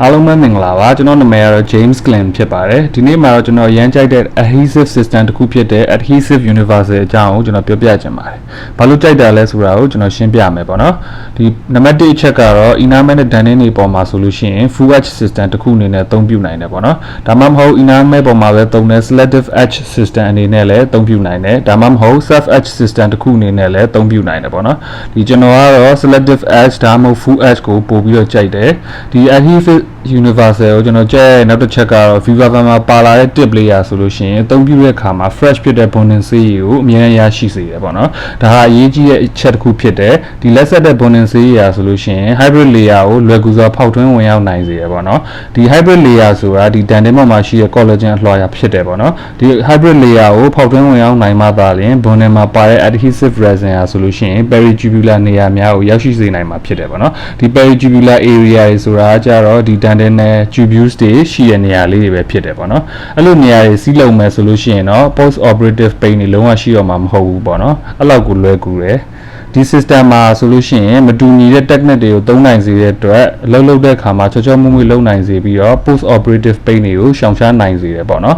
အားလုံးပဲမင်္ဂလာပါကျွန်တော်နာမည်ကတော့ James Glenn ဖြစ်ပါတယ်ဒီနေ့မှာတော့ကျွန်တော်ရမ်းကြိုက်တဲ့ adhesive system တစ်ခုဖြစ်တဲ့ adhesive universal အကြောင်းကိုကျွန်တော်ပြောပြချင်ပါတယ်ဘာလို့ကြိုက်တာလဲဆိုတာကိုကျွန်တော်ရှင်းပြမယ်ပေါ့နော်ဒီနံပါတ်1အချက်ကတော့ enamel နဲ့ danding တွေပေါ်မှာဆိုလို့ရှိရင် full etch system တစ်ခုအနေနဲ့အသုံးပြုနိုင်တယ်ပေါ့နော်ဒါမှမဟုတ် enamel ပေါ်မှာပဲသုံးတဲ့ selective etch system အနေနဲ့လည်းအသုံးပြုနိုင်တယ်ဒါမှမဟုတ် self etch system တစ်ခုအနေနဲ့လည်းအသုံးပြုနိုင်တယ်ပေါ့နော်ဒီကျွန်တော်ကတော့ selective etch ဒါမှမဟုတ် full etch ကိုပို့ပြီးတော့ကြိုက်တယ်ဒီ adhesive universal ကိုကျွန်တော်ကြည့်နောက်တစ်ချက်ကတော့ VivaPen မှာပါလာတဲ့ tip layer ဆိုလို့ရှိရင်အသုံးပြုတဲ့အခါမှာ fresh ဖြစ်တဲ့ bonding ဆေးကိုအမြဲတမ်းရရှိစေတယ်ပေါ့နော်ဒါဟာအရေးကြီးတဲ့အချက်တစ်ခုဖြစ်တယ်ဒီလက်ဆက်တဲ့ bonding ဆေးရာဆိုလို့ရှိရင် hybrid layer ကိုလွယ်ကူစွာဖောက်ထွင်းဝင်ရောက်နိုင်စေတယ်ပေါ့နော်ဒီ hybrid layer ဆိုတာဒီ danding မှာရှိတဲ့ collagen အလွှာရာဖြစ်တယ်ပေါ့နော်ဒီ hybrid layer ကိုဖောက်ထွင်းဝင်ရောက်နိုင်မှသာလျှင် bonding မှာပါတဲ့ adhesive resin ရာဆိုလို့ရှိရင် peritubular နေရာများကိုရောက်ရှိစေနိုင်မှာဖြစ်တယ်ပေါ့နော်ဒီ peritubular area တွေဆိုတာကြတော့ဒီ danding နဲ့ tubules တွေရှိတဲ့နေရာလေးတွေပဲဖြစ်တယ်ပေါ့နော်အဲ့လိုနေရာတွေစီးလုံမယ်ဆိုလို့ရှိရင်တော့ post operative pain တွေလုံးဝရှိတော့မှာမဟုတ်ဘူးပေါ့နော်အဲ့လောက်ကိုလွယ်ကူတယ်ဒီ system မှာဆိုလို့ရှိရင်မတူညီတဲ့ technique တွေကိုသုံးနိုင်စေတဲ့အတွက်အလုပ်လုပ်တဲ့အခါမှာချောချောမွေ့မွေ့လုပ်နိုင်စေပြီးတော့ post operative pain တွေကိုရှောင်ရှားနိုင်စေတယ်ပေါ့နော်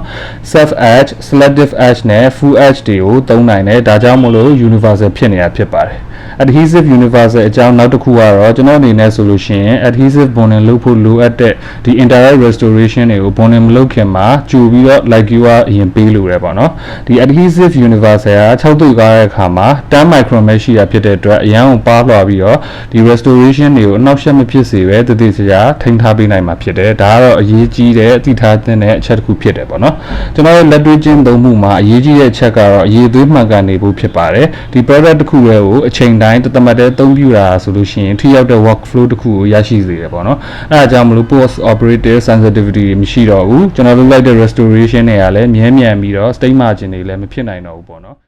self etch selective etch နဲ့ full etch တွေကိုသုံးနိုင်တယ်ဒါကြောင့်မို့လို့ universal ဖြစ်နေတာဖြစ်ပါတယ် adhesive universal အကြောင်းနောက်တစ်ခုကတော့ကျွန်တော်အနေနဲ့ဆိုလို့ရှိရင် adhesive bonding လုပ်ဖို့လိုအပ်တဲ့ဒီ indirect restoration တွေကို bonding မလုပ်ခင်မှာကြိုပြီးတော့ like you အရင်ပေးလို့ရတယ်ပေါ့နော်ဒီ adhesive universal က6သို့ကားတဲ့အခါမှာ10 micron ပဲရှိတာဖြစ်တဲ့အတွက်အရန်ကိုပါလွှာပြီးတော့ဒီ restoration တွေကိုအနှောက်အယှက်မဖြစ်စေပဲတည်တည်ချာထိန်းထားပေးနိုင်မှာဖြစ်တယ်ဒါကတော့အရေးကြီးတဲ့အသိထားတဲ့အချက်တစ်ခုဖြစ်တယ်ပေါ့နော်ကျွန်တော်ရဲ့လက်တွေ့ကျင့်သုံးမှုမှာအရေးကြီးတဲ့အချက်ကတော့အရေးသွေးမှန်ကန်နေဖို့ဖြစ်ပါတယ်ဒီ product တစ်ခုကိုအချိန်တိုင်းတမတ်တဲ့အသုံးပြုတာဆိုလို့ရှိရင်ထိရောက်တဲ့ workflow တစ်ခုကိုရရှိစေတယ်ပေါ့နော်အဲဒါကြောင့်မလို့ post operative sensitivity တွေမရှိတော့ဘူးကျွန်တော်လုပ်လိုက်တဲ့ restoration တွေကလည်းမြဲမြံပြီးတော့ stain margin တွေလည်းမဖြစ်နိုင်တော့ဘူးပေါ့နော်